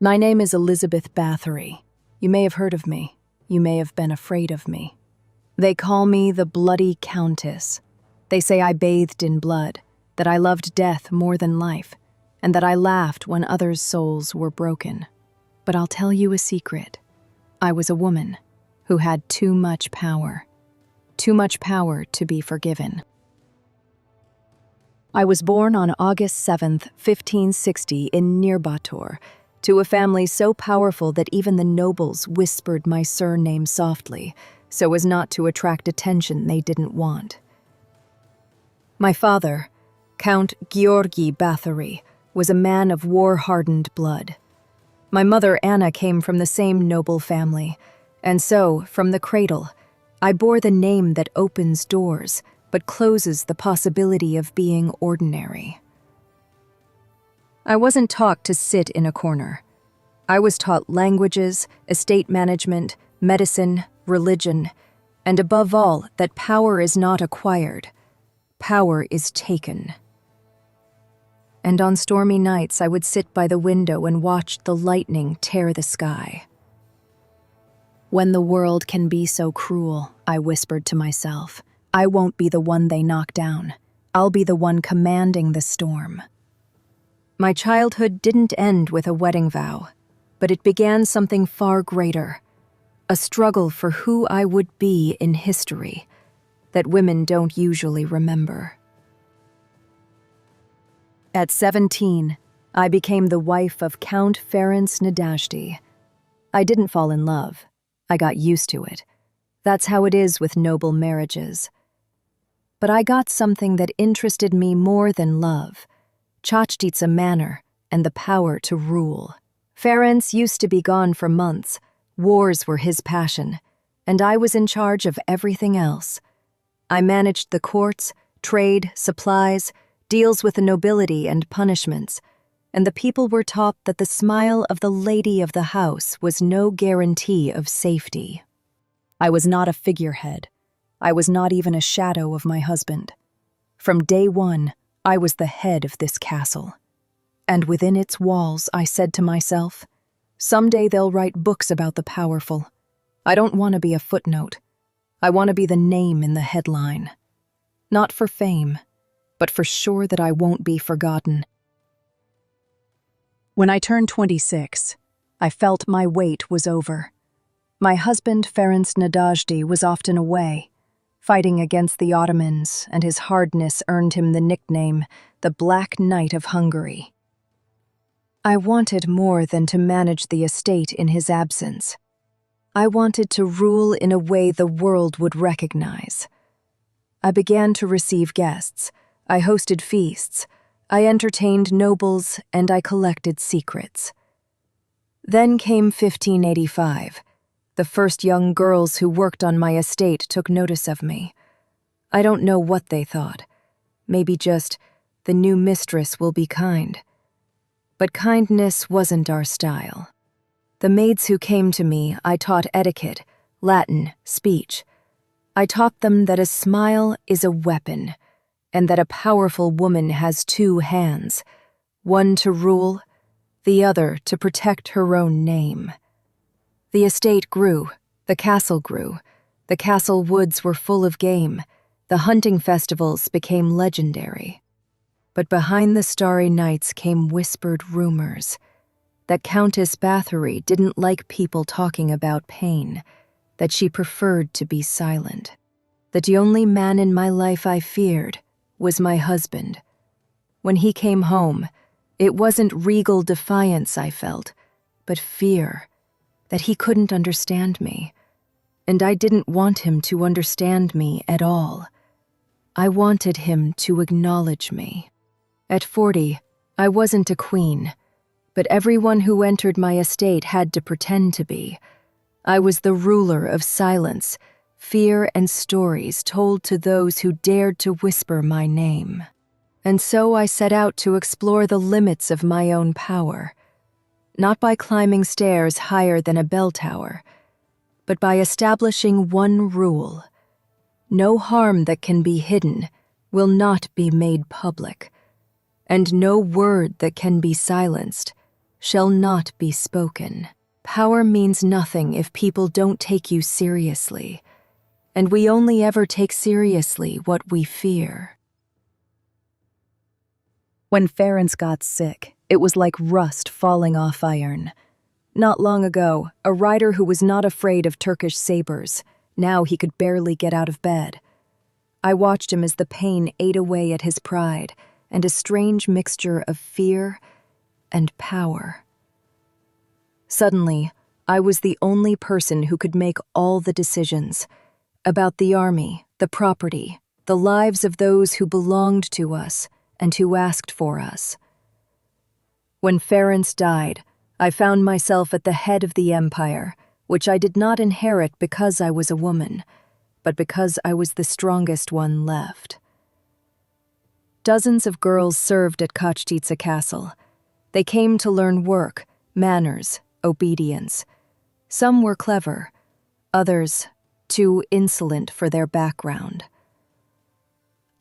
My name is Elisabeth Báthory. You may have heard of me. You may have been afraid of me. They call me the Bloody Countess. They say I bathed in blood, that I loved death more than life, and that I laughed when others' souls were broken. But I'll tell you a secret. I was a woman who had too much power to be forgiven. I was born on August 7th, 1560 in near Bathory, to a family so powerful that even the nobles whispered my surname softly, so as not to attract attention they didn't want. My father, Count Georgi Bathory, was a man of war-hardened blood. My mother Anna came from the same noble family, and so, from the cradle, I bore the name that opens doors but closes the possibility of being ordinary. I wasn't taught to sit in a corner. I was taught languages, estate management, medicine, religion, and above all, that power is not acquired. Power is taken. And on stormy nights, I would sit by the window and watch the lightning tear the sky. When the world can be so cruel, I whispered to myself, I won't be the one they knock down. I'll be the one commanding the storm. My childhood didn't end with a wedding vow, but it began something far greater, a struggle for who I would be in history that women don't usually remember. At 17, I became the wife of Count Ferenc Nadasdy. I didn't fall in love. I got used to it. That's how it is with noble marriages. But I got something that interested me more than love, Chachtica manner and the power to rule. Ferenc used to be gone for months. Wars were his passion, and I was in charge of everything else. I managed the courts, trade, supplies, deals with the nobility and punishments, and the people were taught that the smile of the lady of the house was no guarantee of safety. I was not a figurehead. I was not even a shadow of my husband. From day one, I was the head of this castle. And within its walls, I said to myself, someday they'll write books about the powerful. I don't want to be a footnote. I want to be the name in the headline. Not for fame, but for sure that I won't be forgotten. When I turned 26, I felt my wait was over. My husband, Ferenc Nadasdy, was often away, fighting against the Ottomans, and his hardness earned him the nickname, the Black Knight of Hungary. I wanted more than to manage the estate in his absence. I wanted to rule in a way the world would recognize. I began to receive guests. I hosted feasts. I entertained nobles, and I collected secrets. Then came 1585. The first young girls who worked on my estate took notice of me. I don't know what they thought. Maybe just, the new mistress will be kind. But kindness wasn't our style. The maids who came to me, I taught etiquette, Latin, speech. I taught them that a smile is a weapon, and that a powerful woman has two hands, one to rule, the other to protect her own name. The estate grew, the castle grew, the castle woods were full of game, the hunting festivals became legendary. But behind the starry nights came whispered rumors that Countess Bathory didn't like people talking about pain, that she preferred to be silent, that the only man in my life I feared was my husband. When he came home, it wasn't regal defiance I felt, but fear, that he couldn't understand me, and I didn't want him to understand me at all. I wanted him to acknowledge me. At 40, I wasn't a queen, but everyone who entered my estate had to pretend to be. I was the ruler of silence, fear and stories told to those who dared to whisper my name. And so I set out to explore the limits of my own power, not by climbing stairs higher than a bell tower, but by establishing one rule. No harm that can be hidden will not be made public, and no word that can be silenced shall not be spoken. Power means nothing if people don't take you seriously, and we only ever take seriously what we fear. When Ferenc got sick, it was like rust falling off iron. Not long ago, a rider who was not afraid of Turkish sabers, now he could barely get out of bed. I watched him as the pain ate away at his pride and a strange mixture of fear and power. Suddenly, I was the only person who could make all the decisions about the army, the property, the lives of those who belonged to us and who asked for us. When Ferenc died, I found myself at the head of the empire, which I did not inherit because I was a woman, but because I was the strongest one left. Dozens of girls served at Kachtica Castle. They came to learn work, manners, obedience. Some were clever, others too insolent for their background.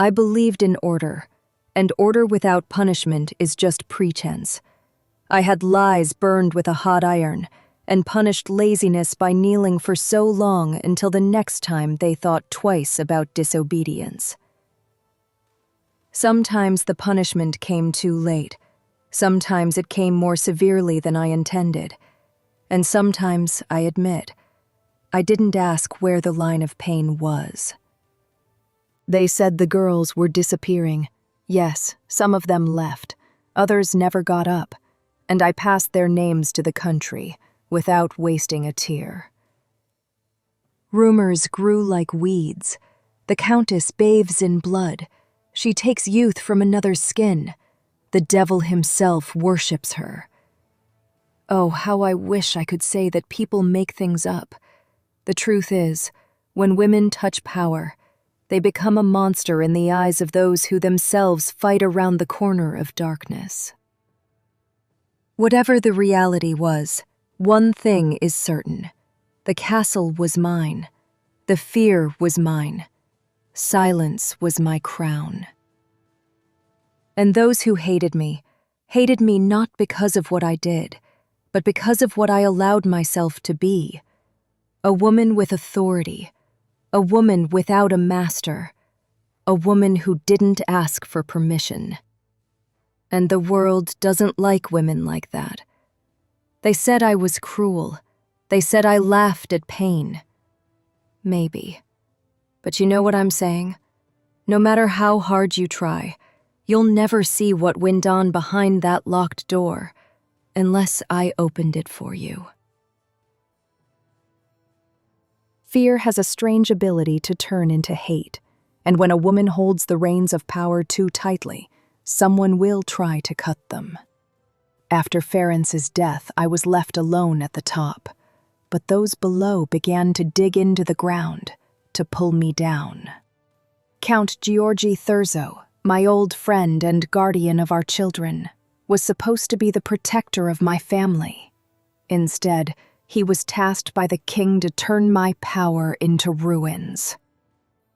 I believed in order, and order without punishment is just pretense. I had lies burned with a hot iron, and punished laziness by kneeling for so long until the next time they thought twice about disobedience. Sometimes the punishment came too late. Sometimes it came more severely than I intended. And sometimes, I admit, I didn't ask where the line of pain was. They said the girls were disappearing. Yes, some of them left. Others never got up. And I passed their names to the country without wasting a tear. Rumors grew like weeds. The Countess bathes in blood. She takes youth from another's skin. The devil himself worships her. Oh, how I wish I could say that people make things up. The truth is, when women touch power, they become a monster in the eyes of those who themselves fight around the corner of darkness. Whatever the reality was, one thing is certain. The castle was mine. The fear was mine. Silence was my crown. And those who hated me not because of what I did, but because of what I allowed myself to be. A woman with authority, a woman without a master, a woman who didn't ask for permission. And the world doesn't like women like that. They said I was cruel. They said I laughed at pain. Maybe. But you know what I'm saying? No matter how hard you try, you'll never see what went on behind that locked door, unless I opened it for you. Fear has a strange ability to turn into hate, and when a woman holds the reins of power too tightly, someone will try to cut them. After Ferenc's death, I was left alone at the top, but those below began to dig into the ground, to pull me down. Count Georgi Thurzo, my old friend and guardian of our children, was supposed to be the protector of my family. Instead, he was tasked by the king to turn my power into ruins.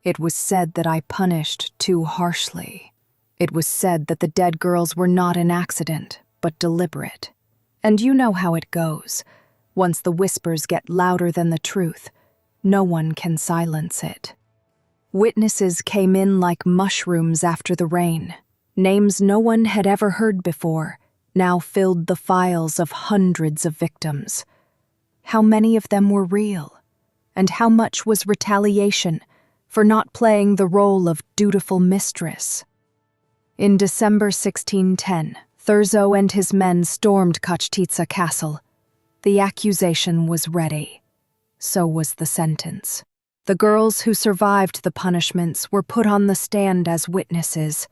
It was said that I punished too harshly. It was said that the dead girls were not an accident, but deliberate. And you know how it goes. Once the whispers get louder than the truth, no one can silence it. Witnesses came in like mushrooms after the rain. Names no one had ever heard before now filled the files of hundreds of victims. How many of them were real? And how much was retaliation for not playing the role of dutiful mistress? In December 1610, Thurzo and his men stormed Kachtica Castle. The accusation was ready. So was the sentence. The girls who survived the punishments were put on the stand as witnesses.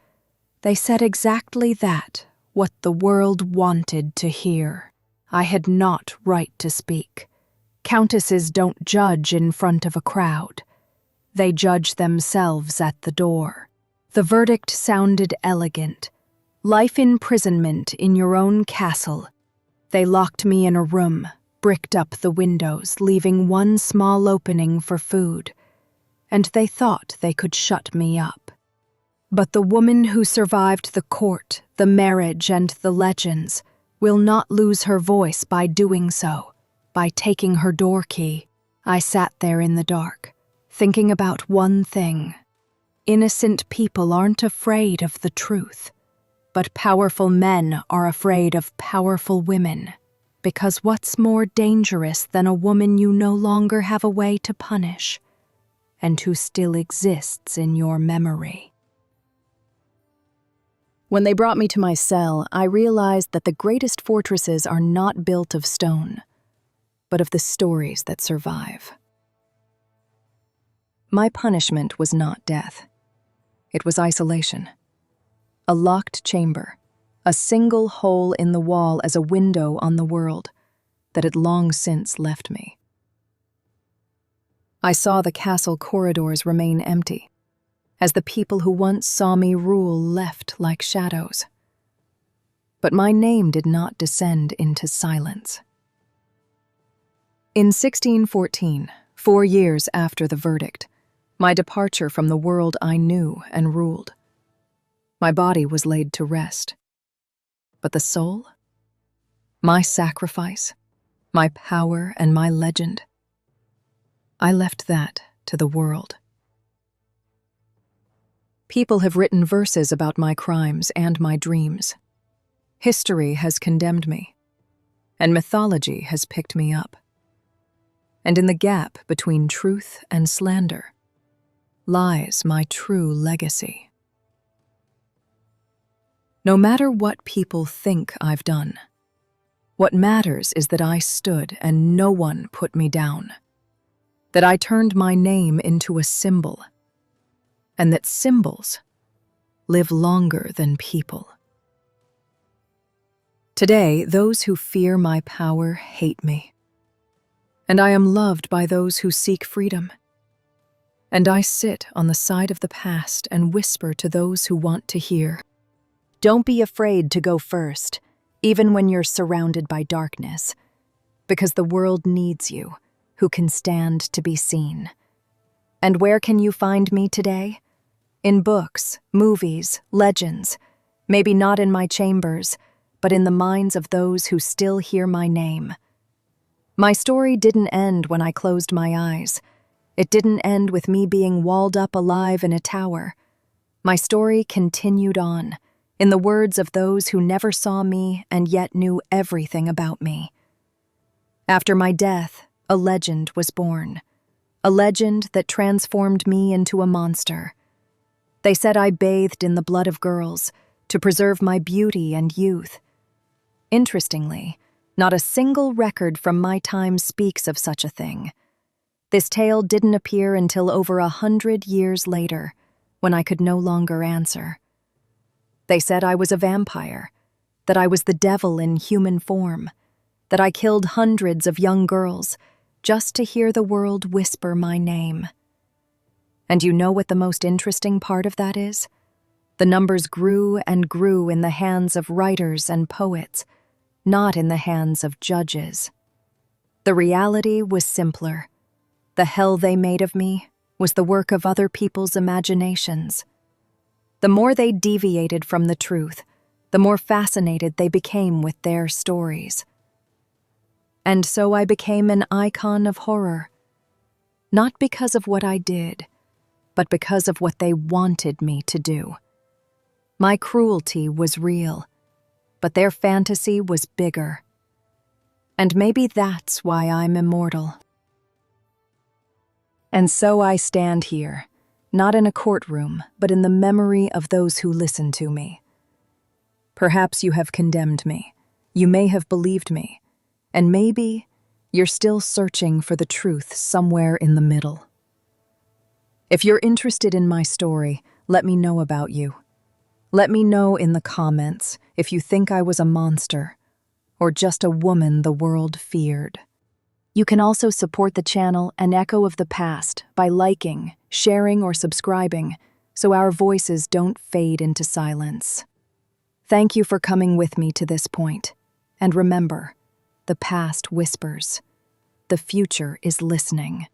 They said exactly that, what the world wanted to hear. I had not right to speak. Countesses don't judge in front of a crowd. They judge themselves at the door. The verdict sounded elegant. Life imprisonment in your own castle. They locked me in a room, bricked up the windows, leaving one small opening for food. And they thought they could shut me up. But the woman who survived the court, the marriage, and the legends will not lose her voice by doing so, by taking her door key. I sat there in the dark, thinking about one thing. Innocent people aren't afraid of the truth, but powerful men are afraid of powerful women. Because what's more dangerous than a woman you no longer have a way to punish, and who still exists in your memory? When they brought me to my cell, I realized that the greatest fortresses are not built of stone, but of the stories that survive. My punishment was not death. It was isolation. A locked chamber, a single hole in the wall as a window on the world that had long since left me. I saw the castle corridors remain empty, as the people who once saw me rule left like shadows. But my name did not descend into silence. In 1614, 4 years after the verdict, my departure from the world I knew and ruled, my body was laid to rest. But the soul? My sacrifice, my power, and my legend? I left that to the world. People have written verses about my crimes and my dreams. History has condemned me, and mythology has picked me up. And in the gap between truth and slander lies my true legacy. No matter what people think I've done, what matters is that I stood and no one put me down, that I turned my name into a symbol, and that symbols live longer than people. Today, those who fear my power hate me, and I am loved by those who seek freedom. And I sit on the side of the past and whisper to those who want to hear. Don't be afraid to go first, even when you're surrounded by darkness, because the world needs you, who can stand to be seen. And where can you find me today? In books, movies, legends, maybe not in my chambers, but in the minds of those who still hear my name. My story didn't end when I closed my eyes. It didn't end with me being walled up alive in a tower. My story continued on, in the words of those who never saw me and yet knew everything about me. After my death, a legend was born, a legend that transformed me into a monster. They said I bathed in the blood of girls to preserve my beauty and youth. Interestingly, not a single record from my time speaks of such a thing. This tale didn't appear until over 100 years later, when I could no longer answer. They said I was a vampire, that I was the devil in human form, that I killed hundreds of young girls just to hear the world whisper my name. And you know what the most interesting part of that is? The numbers grew and grew in the hands of writers and poets, not in the hands of judges. The reality was simpler. The hell they made of me was the work of other people's imaginations. The more they deviated from the truth, the more fascinated they became with their stories. And so I became an icon of horror, not because of what I did, but because of what they wanted me to do. My cruelty was real, but their fantasy was bigger. And maybe that's why I'm immortal. And so I stand here, not in a courtroom, but in the memory of those who listen to me. Perhaps you have condemned me, you may have believed me, and maybe you're still searching for the truth somewhere in the middle. If you're interested in my story, let me know about you. Let me know in the comments if you think I was a monster, or just a woman the world feared. You can also support the channel An Echo of the Past by liking, sharing, or subscribing, so our voices don't fade into silence. Thank you for coming with me to this point. And remember, the past whispers. The future is listening.